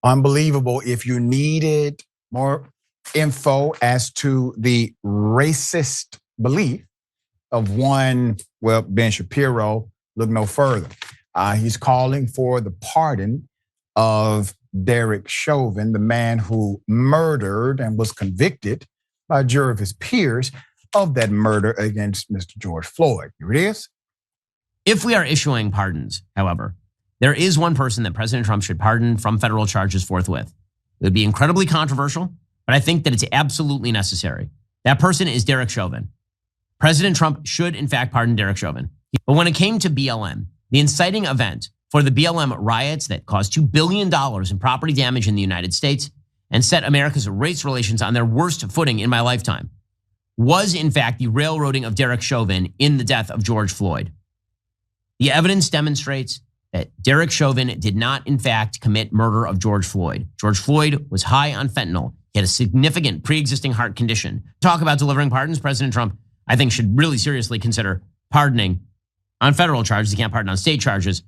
Unbelievable. If you needed more info as to the racist belief of one, well, Ben Shapiro, look no further. He's calling for the pardon of Derek Chauvin, the man who murdered and was convicted by a jury of his peers of that murder against Mr. George Floyd. Here it is. If we are issuing pardons, however, there is one person that President Trump should pardon from federal charges forthwith. It would be incredibly controversial, but I think that it's absolutely necessary. That person is Derek Chauvin. President Trump should, in fact, pardon Derek Chauvin. But when it came to BLM, the inciting event for the BLM riots that caused $2 billion in property damage in the United States and set America's race relations on their worst footing in my lifetime, was, in fact, the railroading of Derek Chauvin in the death of George Floyd. The evidence demonstrates that Derek Chauvin did not, in fact, commit murder of George Floyd. George Floyd was high on fentanyl. He had a significant pre-existing heart condition. Talk about delivering pardons. President Trump, I think, should really seriously consider pardoning on federal charges. He can't pardon on state charges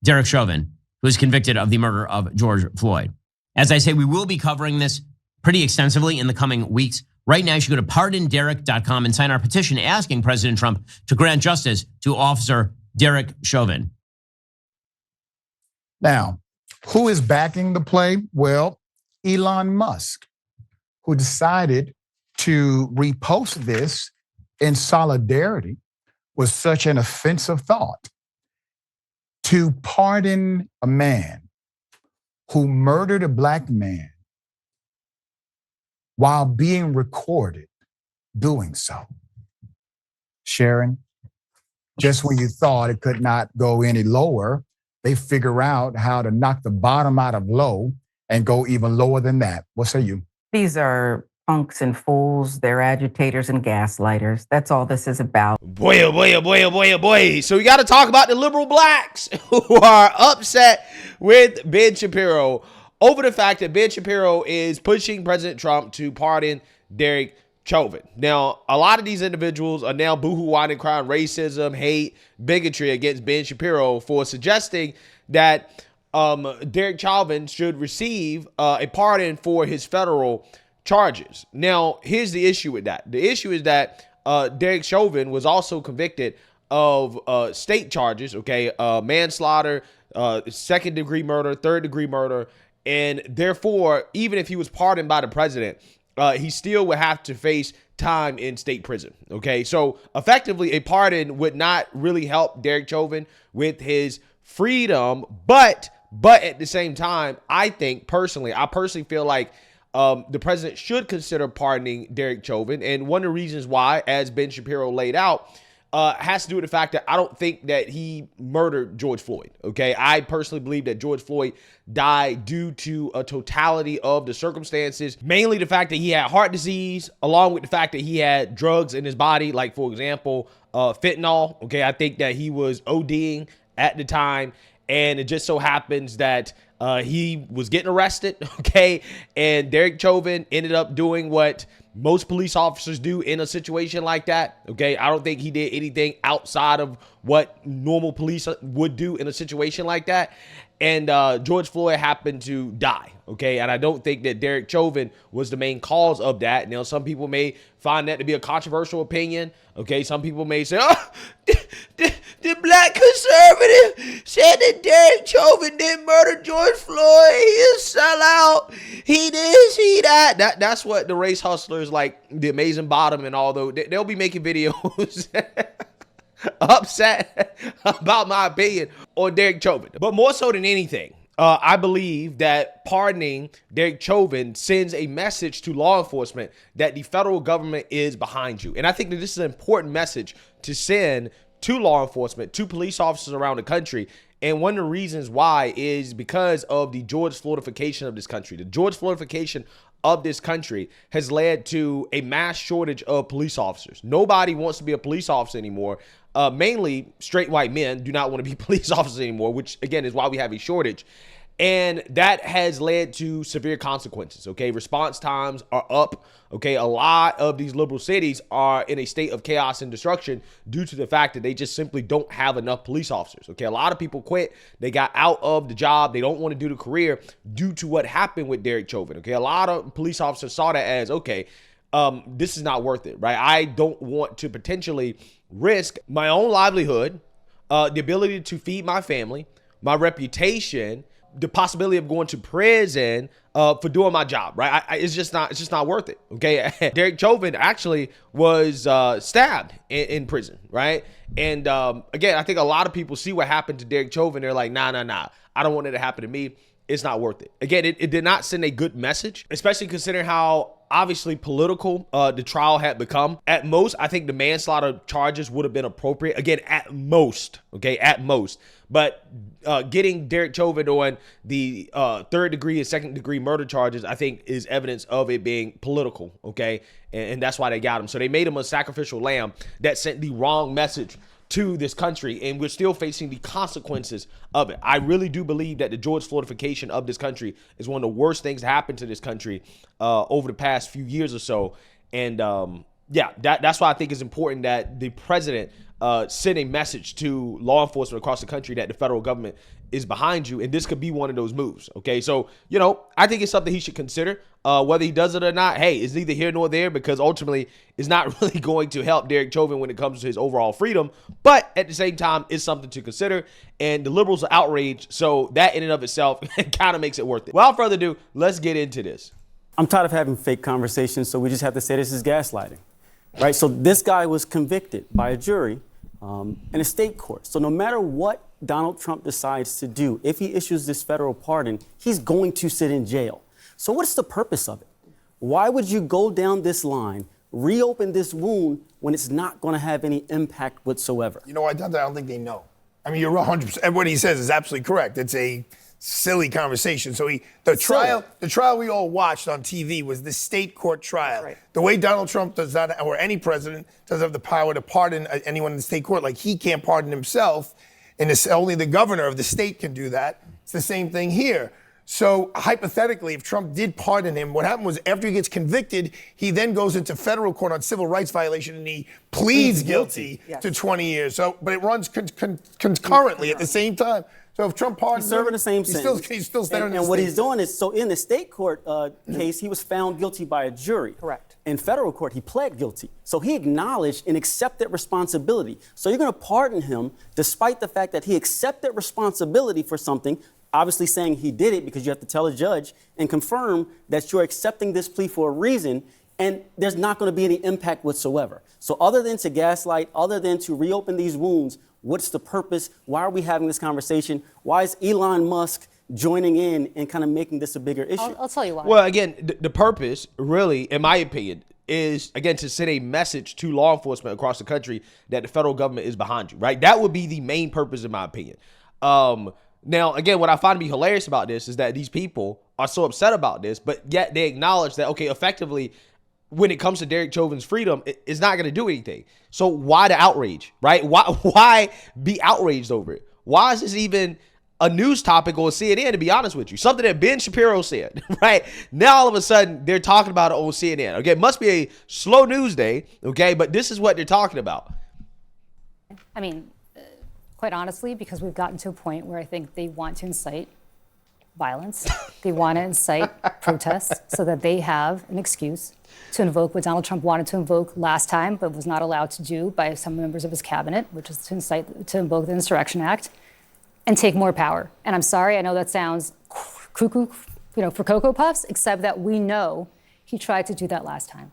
Derek Chauvin, who was convicted of the murder of George Floyd. As I say, we will be covering this pretty extensively in the coming weeks. Right now, you should go to pardonderek.com and sign our petition asking President Trump to grant justice to Officer Derek Chauvin. Now, who is backing the play? Well, Elon Musk, who decided to repost this in solidarity with such an offensive thought. To pardon a man who murdered a black man while being recorded doing so. Sharon, just when you thought it could not go any lower, they figure out how to knock the bottom out of low and go even lower than that. What say you? These are punks and fools. They're agitators and gaslighters. That's all this is about. Boy, oh boy, oh boy, oh boy, oh boy. So we got to talk about the liberal blacks who are upset with Ben Shapiro over the fact that Ben Shapiro is pushing President Trump to pardon Derek Chauvin. Now, a lot of these individuals are now boohoo-whining, crying racism, hate, bigotry against Ben Shapiro for suggesting that Derek Chauvin should receive a pardon for his federal charges. Now, here's the issue with that. The issue is that Derek Chauvin was also convicted of state charges, okay, manslaughter, second-degree murder, third-degree murder, and therefore, even if he was pardoned by the president, he still would have to face time in state prison, okay? So, effectively, a pardon would not really help Derek Chauvin with his freedom, but at the same time, I personally feel like the president should consider pardoning Derek Chauvin. And one of the reasons why, as Ben Shapiro laid out, has to do with the fact that I don't think that he murdered George Floyd, okay? I personally believe that George Floyd died due to a totality of the circumstances, mainly the fact that he had heart disease, along with the fact that he had drugs in his body, like, for example, fentanyl, okay? I think that he was ODing at the time, and it just so happens that he was getting arrested, okay? And Derek Chauvin ended up doing what most police officers do in a situation like that, okay? I don't think he did anything outside of what normal police would do in a situation like that. And George Floyd happened to die, okay? And I don't think that Derek Chauvin was the main cause of that. Now, some people may find that to be a controversial opinion, okay? Some people may say, oh, the black conservative said that Derek Chauvin didn't murder George Floyd. He is sellout. He this, he that. That's what the race hustlers like the Amazing Bottom and all those, they'll be making videos upset about my opinion on Derek Chauvin. But more so than anything, I believe that pardoning Derek Chauvin sends a message to law enforcement that the federal government is behind you. And I think that this is an important message to send to law enforcement, to police officers around the country. And one of the reasons why is because of the George Floydification of this country. The George Floydification of this country has led to a mass shortage of police officers. Nobody wants to be a police officer anymore. Mainly straight white men do not want to be police officers anymore, which again is why we have a shortage. And that has led to severe consequences, okay? Response times are up, okay? A lot of these liberal cities are in a state of chaos and destruction due to the fact that they just simply don't have enough police officers, okay? A lot of people quit. They got out of the job. They don't want to do the career due to what happened with Derek Chauvin, okay? A lot of police officers saw that as, okay, this is not worth it, right? I don't want to potentially risk my own livelihood, the ability to feed my family, my reputation, the possibility of going to prison for doing my job, right? It's just not worth it. Okay, Derek Chauvin actually was stabbed in prison, right? And again, I think a lot of people see what happened to Derek Chauvin. They're like, nah, I don't want it to happen to me. It's not worth it. Again, it did not send a good message, especially considering how obviously political the trial had become. At most, I think the manslaughter charges would have been appropriate. Again, at most, okay, at most. But getting Derek Chauvin on the third degree and second degree murder charges, I think, is evidence of it being political, okay? And that's why they got him. So they made him a sacrificial lamb that sent the wrong message to this country, and we're still facing the consequences of it. I really do believe that the George Floydification of this country is one of the worst things to happen to this country over the past few years or so. And yeah, that's why I think it's important that the president send a message to law enforcement across the country that the federal government is behind you, and this could be one of those moves. Okay, so I think it's something he should consider. Whether he does it or not, hey, it's neither here nor there, because ultimately it's not really going to help Derek Chauvin when it comes to his overall freedom. But at the same time, it's something to consider, and the liberals are outraged, so that in and of itself kind of makes it worth it. Without further ado, let's get into this. I'm tired of having fake conversations, so we just have to say this is gaslighting, right? So this guy was convicted by a jury in a state court. So no matter what Donald Trump decides to do, if he issues this federal pardon, he's going to sit in jail. So what's the purpose of it? Why would you go down this line, reopen this wound when it's not going to have any impact whatsoever? You know, I don't think they know. I mean, you're 100%. What he says is absolutely correct. It's a silly conversation. So the trial we all watched on TV was the state court trial. Right. The way Donald Trump does not, or any president doesn't have the power to pardon anyone in the state court, like he can't pardon himself, and only the governor of the state can do that. It's the same thing here. So hypothetically, if Trump did pardon him, what happened was after he gets convicted, he then goes into federal court on civil rights violation and he pleads guilty to 20 years. So, but it runs concurrently at the same time. So if Trump pardons he's serving the same sentence. He's still standing. And what he's doing is, so in the state court case, he was found guilty by a jury. Correct. In federal court, he pled guilty. So he acknowledged and accepted responsibility. So you're going to pardon him despite the fact that he accepted responsibility for something, obviously saying he did it because you have to tell a judge and confirm that you're accepting this plea for a reason, and there's not going to be any impact whatsoever. So other than to gaslight, other than to reopen these wounds, what's the purpose? Why are we having this conversation? Why is Elon Musk joining in and kind of making this a bigger issue? I'll tell you why. Well, again, the purpose really, in my opinion, is, again, to send a message to law enforcement across the country that the federal government is behind you, right? That would be the main purpose, in my opinion. Now, again, what I find to be hilarious about this is that these people are so upset about this, but yet they acknowledge that, okay, effectively, when it comes to Derek Chauvin's freedom, it's not going to do anything. So why the outrage, right? Why be outraged over it? Why is this even a news topic on CNN, to be honest with you? Something that Ben Shapiro said, right? Now, all of a sudden, they're talking about it on CNN. Okay, it must be a slow news day, okay? But this is what they're talking about. I mean, quite honestly, because we've gotten to a point where I think they want to incite violence. They want to incite protests so that they have an excuse to invoke what Donald Trump wanted to invoke last time, but was not allowed to do by some members of his cabinet, which is to invoke the Insurrection Act and take more power. And I'm sorry, I know that sounds cuckoo, for Cocoa Puffs, except that we know he tried to do that last time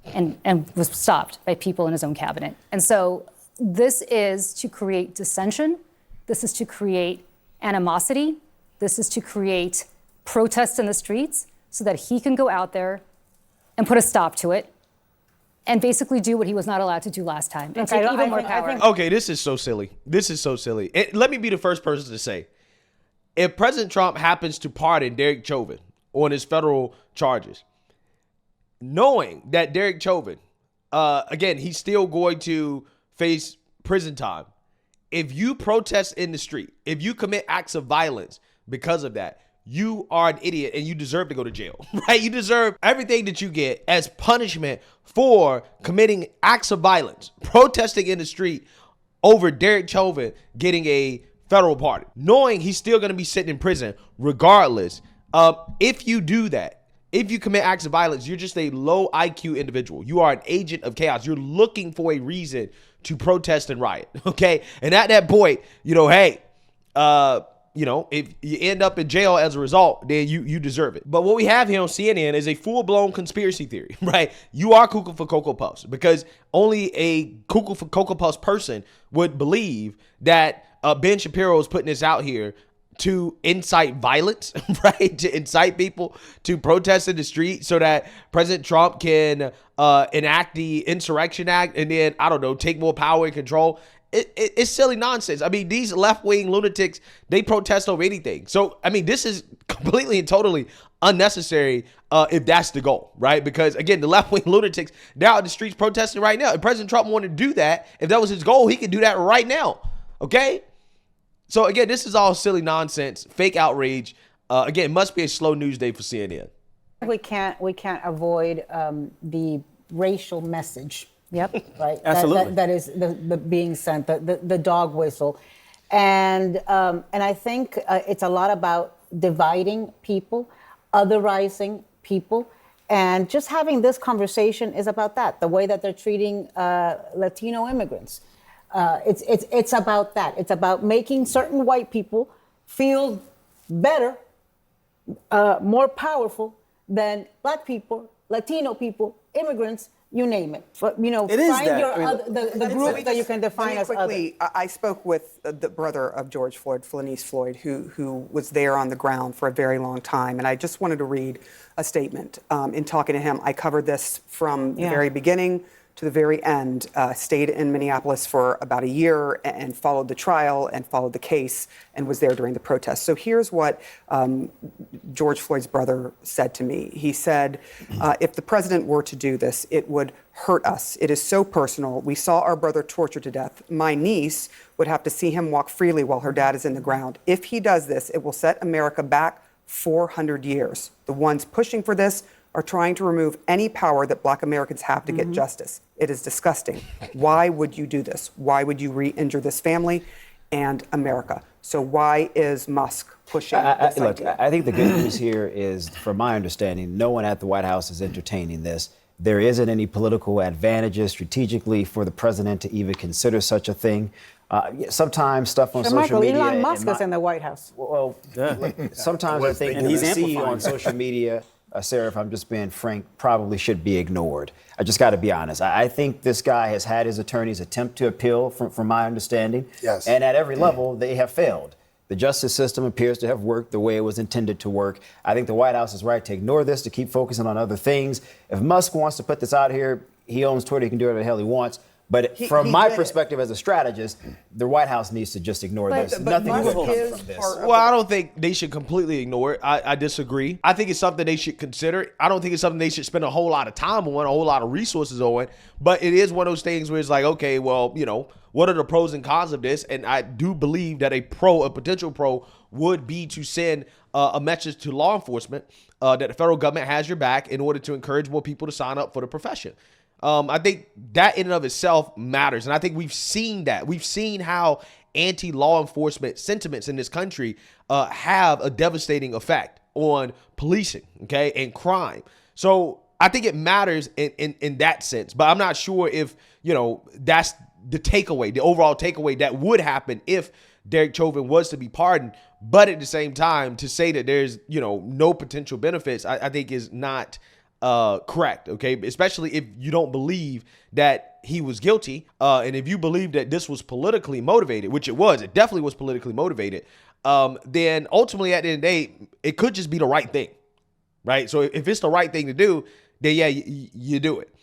and was stopped by people in his own cabinet. And so this is to create dissension. This is to create animosity. This is to create protests in the streets so that he can go out there and put a stop to it and basically do what he was not allowed to do last time and take even more power. Okay, this is so silly. This is so silly. Let me be the first person to say, if President Trump happens to pardon Derek Chauvin on his federal charges, knowing that Derek Chauvin, again, he's still going to face prison time. If you protest in the street, if you commit acts of violence because of that, you are an idiot and you deserve to go to jail, right? You deserve everything that you get as punishment for committing acts of violence, protesting in the street over Derek Chauvin getting a federal pardon, knowing he's still going to be sitting in prison regardless. If you do that, if you commit acts of violence, you're just a low IQ individual. You are an agent of chaos. You're looking for a reason to protest and riot, okay? And at that point, hey, if you end up in jail as a result, then you deserve it. But what we have here on CNN is a full-blown conspiracy theory, right? You are cuckoo for Cocoa Puffs, because only a cuckoo for Cocoa Puffs person would believe that Ben Shapiro is putting this out here to incite violence, right? To incite people to protest in the street so that President Trump can enact the Insurrection Act and then, take more power and control. It's silly nonsense. I mean, these left-wing lunatics, they protest over anything. So, I mean, this is completely and totally unnecessary if that's the goal, right? Because, again, the left-wing lunatics, they're out in the streets protesting right now. If President Trump wanted to do that, if that was his goal, he could do that right now, okay? So, again, this is all silly nonsense, fake outrage. Again, it must be a slow news day for CNN. We can't avoid the racial message. Yep. Right. Absolutely. That is the being sent, the dog whistle, and I think it's a lot about dividing people, otherizing people, and just having this conversation is about that. The way that they're treating Latino immigrants, it's about that. It's about making certain white people feel better, more powerful than Black people, Latino people, immigrants. You name it. It is find that. the group that you can define as quickly, other. I spoke with the brother of George Floyd, Philonise Floyd, who was there on the ground for a very long time. And I just wanted to read a statement. In talking to him, I covered this from the very beginning to the very end, stayed in Minneapolis for about a year and followed the trial and followed the case and was there during the protests. So here's what George Floyd's brother said to me. He said, if the president were to do this, it would hurt us. It is so personal. We saw our brother tortured to death. My niece would have to see him walk freely while her dad is in the ground. If he does this, it will set America back 400 years. The ones pushing for this are trying to remove any power that Black Americans have to get justice. It is disgusting. Why would you do this? Why would you re-injure this family and America? So why is Musk pushing this Look, idea? I think the good news here is, from my understanding, no one at the White House is entertaining this. There isn't any political advantages strategically for the president to even consider such a thing. Sometimes stuff on So social Michael, media. Elon Musk is in the White House. Well, sometimes I think And what he's we see amplifying on social media, Sarah, if I'm just being frank, probably should be ignored. I just got to be honest. I think this guy has had his attorneys attempt to appeal, from my understanding. Yes. And at every level, they have failed. The justice system appears to have worked the way it was intended to work. I think the White House is right to ignore this, to keep focusing on other things. If Musk wants to put this out here, he owns Twitter, he can do whatever the hell he wants. But from my perspective as a strategist, the White House needs to just ignore this. Nothing Musk will come is from this. part of Well, I don't think they should completely ignore it. I disagree. I think it's something they should consider. I don't think it's something they should spend a whole lot of time on, a whole lot of resources on. But it is one of those things where it's like, okay, well, what are the pros and cons of this? And I do believe that a potential pro, would be to send a message to law enforcement that the federal government has your back in order to encourage more people to sign up for the profession. I think that in and of itself matters. And I think we've seen that. We've seen how anti-law enforcement sentiments in this country have a devastating effect on policing, okay, and crime. So I think it matters in that sense. But I'm not sure if, that's the takeaway, the overall takeaway that would happen if Derek Chauvin was to be pardoned. But at the same time, to say that there's, no potential benefits, I think is not correct, okay? Especially if you don't believe that he was guilty, and if you believe that this was politically motivated, which it definitely was politically motivated, then ultimately at the end of the day, it could just be the right thing, right? So if it's the right thing to do, then yeah, you do it.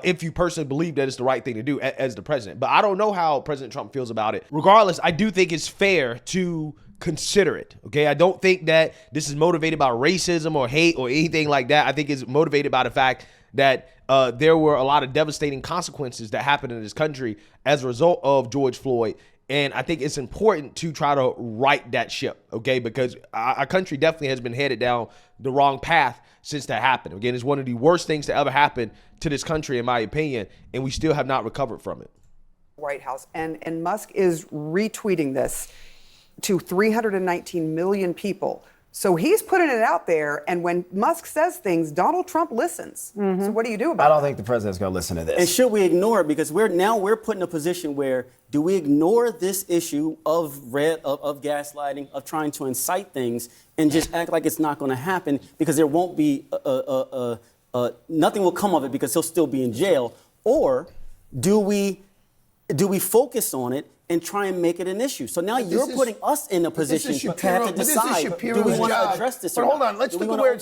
If you personally believe that it's the right thing to do as the president. But I don't know how President Trump feels about it. Regardless, I do think it's fair to consider it, okay? I don't think that this is motivated by racism or hate or anything like that. I think it's motivated by the fact that there were a lot of devastating consequences that happened in this country as a result of George Floyd And I think it's important to try to right that ship, okay? Because our country definitely has been headed down the wrong path since that happened. Again, it's one of the worst things to ever happen to this country, in my opinion, and we still have not recovered from it. White House. And Musk is retweeting this to 319 million people. So he's putting it out there, and when Musk says things, Donald Trump listens. So what do you do about it? I don't think the president's going to listen to this. And should we ignore it? Because we're put in a position where do we ignore this issue of gaslighting, of trying to incite things, and just act like it's not going to happen because there won't be nothing will come of it because he'll still be in jail? Or do we focus on it and try and make it an issue? So now you're putting us in a position to have to decide, do we want to address this or not? But hold on, let's look at where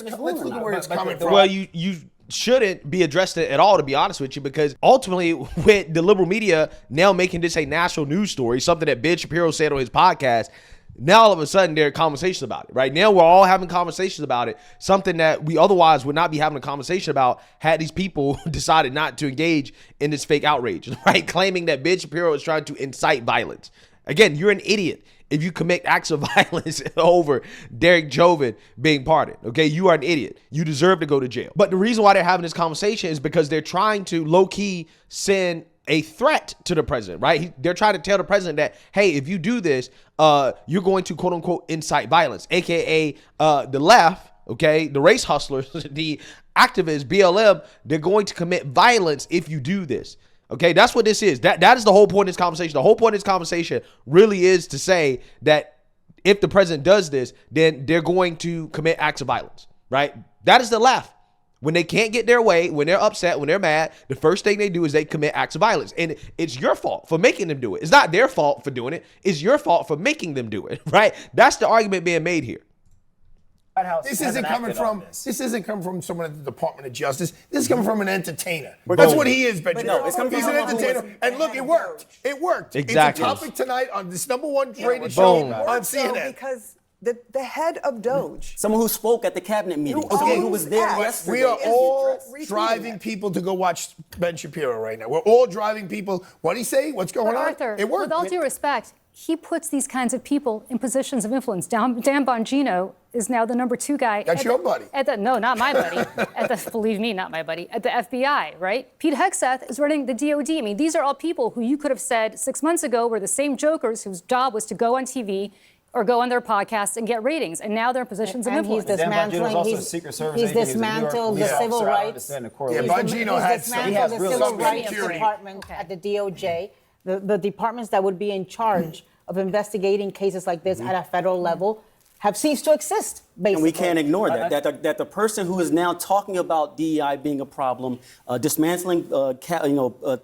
it's coming from. Well, you shouldn't be addressing it at all, to be honest with you, because ultimately with the liberal media now making this a national news story, something that Ben Shapiro said on his podcast, now all of a sudden there are conversations about it. Right now we're all having conversations about it, something that we otherwise would not be having a conversation about had these people decided not to engage in this fake outrage, right? Claiming that Ben Shapiro is trying to incite violence. Again, you're an idiot if you commit acts of violence over Derek Chauvin being pardoned. Okay, you are an idiot. You deserve to go to jail. But the reason why they're having this conversation is because they're trying to low-key send a threat to the president, right? They're trying to tell the president that, hey, if you do this, you're going to quote unquote incite violence, aka the left, okay, the race hustlers, the activists, BLM, they're going to commit violence if you do this. Okay, that's what this is. That is the whole point of this conversation. The whole point of this conversation really is to say that if the president does this, then they're going to commit acts of violence, right? That is the left. When they can't get their way, when they're upset, when they're mad, the first thing they do is they commit acts of violence. And it's your fault for making them do it. It's not their fault for doing it. It's your fault for making them do it, right? That's the argument being made here. This isn't coming from someone at the Department of Justice. This is coming from an entertainer. That's what he is, Ben Shapiro. He's an entertainer. And look, it worked. It worked. Exactly. It's a topic tonight on this #1 rated show on CNN. Because the head of Doge. Someone who spoke at the cabinet meeting. Someone who was there yesterday. We are all driving people to go watch Ben Shapiro right now. We're all driving people. What did he say? What's going on? Arthur, It worked. with all due respect, he puts these kinds of people in positions of influence. Dan Bongino is now the #2 guy. That's your buddy. No, not my buddy. Believe me, not my buddy. At the FBI, right? Pete Hegseth is running the DOD. I mean, these are all people who you could have said 6 months ago were the same jokers whose job was to go on TV or go on their podcasts and get ratings, and now they're in positions of influence. He's dismantling. He's dismantled the civil rights. Yeah, Bongino had some. He has the civil rights department at the DOJ, the departments that would be in charge of investigating cases like this at a federal level have ceased to exist, basically. And we can't ignore that. That the person who is now talking about DEI being a problem, dismantling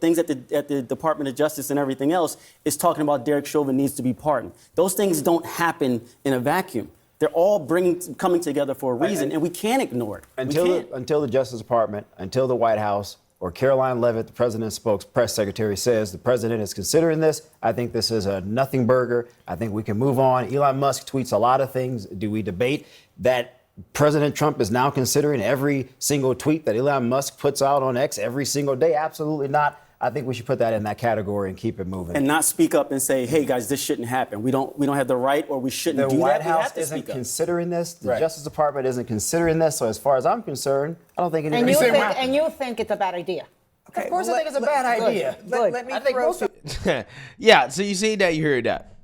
things at the Department of Justice and everything else, is talking about Derek Chauvin needs to be pardoned. Those things don't happen in a vacuum. They're all coming together for a reason, and we can't ignore it. Until the Justice Department, until the White House, or Caroline Leavitt, the president's press secretary, says the president is considering this, I think this is a nothing burger. I think we can move on. Elon Musk tweets a lot of things. Do we debate that President Trump is now considering every single tweet that Elon Musk puts out on X every single day? Absolutely not. I think we should put that in that category and keep it moving. And not speak up and say, hey, guys, this shouldn't happen. We don't have the right, or we shouldn't do that. The White House isn't considering this. The Justice Department isn't considering this. So as far as I'm concerned, I don't think anything. And you think it's a bad idea? Okay, of course I think it's a bad idea. Let me throw Yeah, so you see that, you heard that.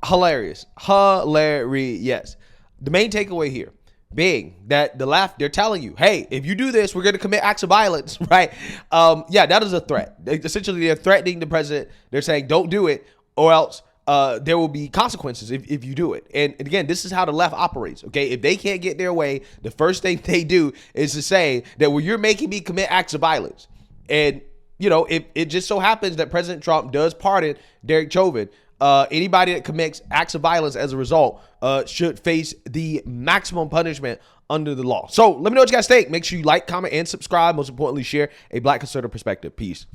Hilarious. Hilarious. The main takeaway here being that the left, they're telling you, hey, if you do this, we're going to commit acts of violence, right? That is a threat. Essentially, they're threatening the president. They're saying, don't do it, or else there will be consequences if you do it. And again, this is how the left operates, okay? If they can't get their way, the first thing they do is to say that, well, you're making me commit acts of violence. And, it just so happens that President Trump does pardon Derek Chauvin. Anybody that commits acts of violence as a result should face the maximum punishment under the law. So let me know what you guys think. Make sure you like, comment, and subscribe. Most importantly, share a Black conservative perspective. Peace.